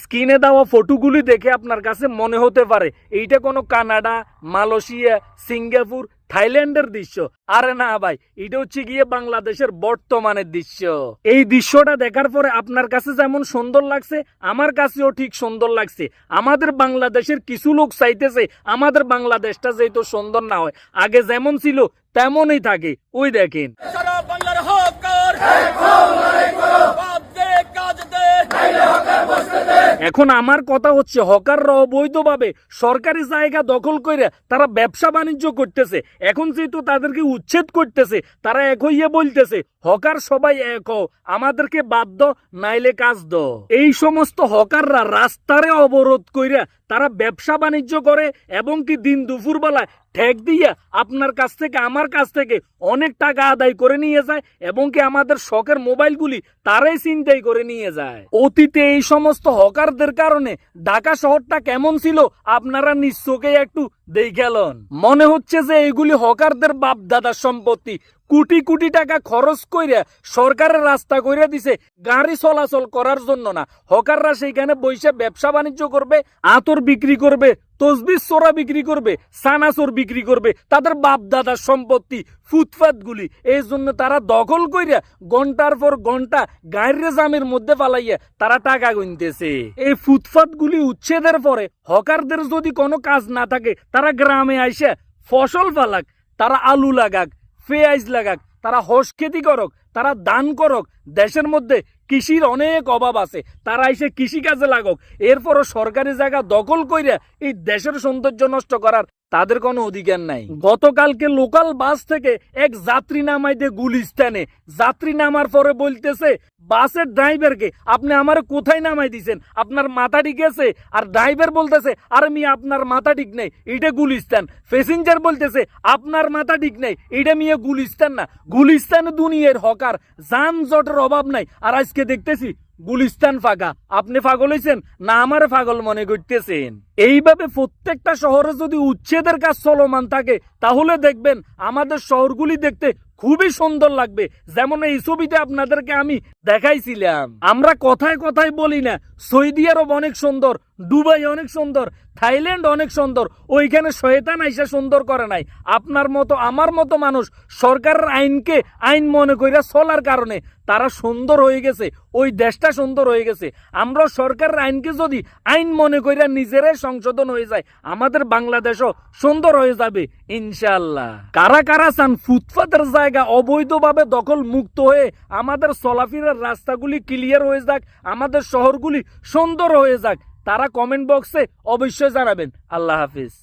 স্ক্রিনে দেওয়া ফটোগুলি দেখে আপনার কাছে মনে হতে পারে এইটা কোনো কানাডা, মালয়েশিয়া, সিঙ্গাপুর, থাইল্যান্ডের দৃশ্য। আরে না ভাই, এটা হচ্ছে গিয়ে বাংলাদেশের বর্তমানের দৃশ্য। এই দৃশ্যটা দেখার পরে আপনার কাছে যেমন সুন্দর লাগছে, আমার কাছেও ঠিক সুন্দর লাগছে। আমাদের বাংলাদেশের কিছু লোক চাইতেছে আমাদের বাংলাদেশটা যেহেতু সুন্দর না হয়, আগে যেমন ছিল তেমনই থাকে। ওই দেখেন, এখন আমার কথা হচ্ছে, হকাররা অবৈধভাবে সরকারি জায়গা দখল করে তারা ব্যবসা বাণিজ্য করতেছে। এখন যেহেতু তাদেরকে উচ্ছেদ করতেছে, তারা এক হইয়া বলতেছে হকার সবাই এক হও, আমাদেরকে বাধ্য নাইলে কাজ দাও। এই সমস্ত হকাররা রাস্তারে অবরোধ কইরা তারা ব্যবসা বাণিজ্য করে এবং কি দিন দুপুর বেলায় ঠেক দিয়া আপনার কাছ থেকে আমার কাছ থেকে অনেক টাকা আদায় করে নিয়ে যায় এবং কি আমাদের শখের মোবাইলগুলি তারাই ছিনতাই করে নিয়ে যায়। অতীতে এই সমস্ত হকারদের কারণে ঢাকা শহরটা কেমন ছিল আপনারা নিশ্চয়ই একটু দেখেলেন। মনে হচ্ছে যে এগুলি হকারদের বাপ দাদার সম্পত্তি। কোটি কোটি টাকা খরচ কইরা সরকারের রাস্তা কইরা দিছে গাড়ি চলাচল করার জন্য না। হকাররা সেইখানে বসে ব্যবসা বাণিজ্য করবে, আতর বিক্রি করবে, তসবির চোরা বিক্রি করবে, সানাচোর বিক্রি করবে, তাদের বাপ দাদার সম্পত্তি ফুটপাত গুলি। এই জন্য তারা দখল কইরা ঘন্টার পর ঘন্টা গাড়ির জামের মধ্যে ফালাইয়া তারা টাকা গুনতেছে। এই ফুটপাত গুলি উচ্ছেদের পরে হকারদের যদি কোনো কাজ না থাকে, তারা গ্রামে আইসা ফসল ফালাক, তারা আলু লাগাক, পেঁয়াজ লাগাক, তারা হস খেতি করক, তারা দান করক। দেশের মধ্যে কৃষির অনেক অভাব আছে, তারা এসে কৃষি কাজে লাগুক। এরপরও সরকারি জায়গা দখল কইরা এই দেশের সৌন্দর্য নষ্ট করার তাদের কোনো অধিকার নাই। গতকালকে লোকাল বাস থেকে এক যাত্রী নামাই দিয়ে গুলিস্তানে। যাত্রী নামার পরে বলতেছে বাসের ড্রাইভারকে, আপনি আমার কোথায় নামাই দিছেন, আপনার মাথা ঠিক আছে? আর ড্রাইভার বলতেছে, আরে মিয়া আপনার মাথা ঠিক নেই, এটা গুলিস্তান। প্যাসেঞ্জার বলতেছে আপনার মাথা ঠিক নেই, এটা মিয়া গুলিস্তান না। গুলিস্তানে দুনিয়ার হকার, যানজটের অভাব নাই। আর আজকে দেখতেছি গুলিস্তান ফাঁকা। আপনি পাগল হয়েছেন না আমার পাগল মনে করতেছেন? এইভাবে প্রত্যেকটা শহরে যদি উচ্ছেদের কাজ চলমান থাকে, তাহলে দেখবেন আমাদের শহরগুলি দেখতে খুবই সুন্দর লাগবে। যেমন এই ছবিতে আপনাদেরকে আমি দেখাইছিলাম। আমরা কথায় কথায় বলি না, সৌদি আরব অনেক সুন্দর, দুবাই অনেক সুন্দর, থাইল্যান্ড অনেক সুন্দর। ওইখানে শয়তান আইসা সুন্দর করে নাই। আপনার মতো আমার মতো মানুষ সরকারের আইনকে আইন মনে কইরা চলার কারণে তারা সুন্দর হয়ে গেছে, ওই দেশটা সুন্দর হয়ে গেছে। আমরা সরকারের আইনকে যদি আইন মনে কইরা নিজেরাই সংশোধন হয়ে যায়, আমাদের বাংলাদেশও সুন্দর হয়ে যাবে ইনশাআল্লাহ। কারা কারা চান ফুটপাতের জায়গা অবৈধভাবে দখল মুক্ত হয়ে আমাদের চলাফেরার রাস্তাগুলি ক্লিয়ার হয়ে যাক, আমাদের শহরগুলি সুন্দর হয়ে যাক, তারা কমেন্ট বক্সে অবশ্যই জানাবেন। আল্লাহ হাফিজ।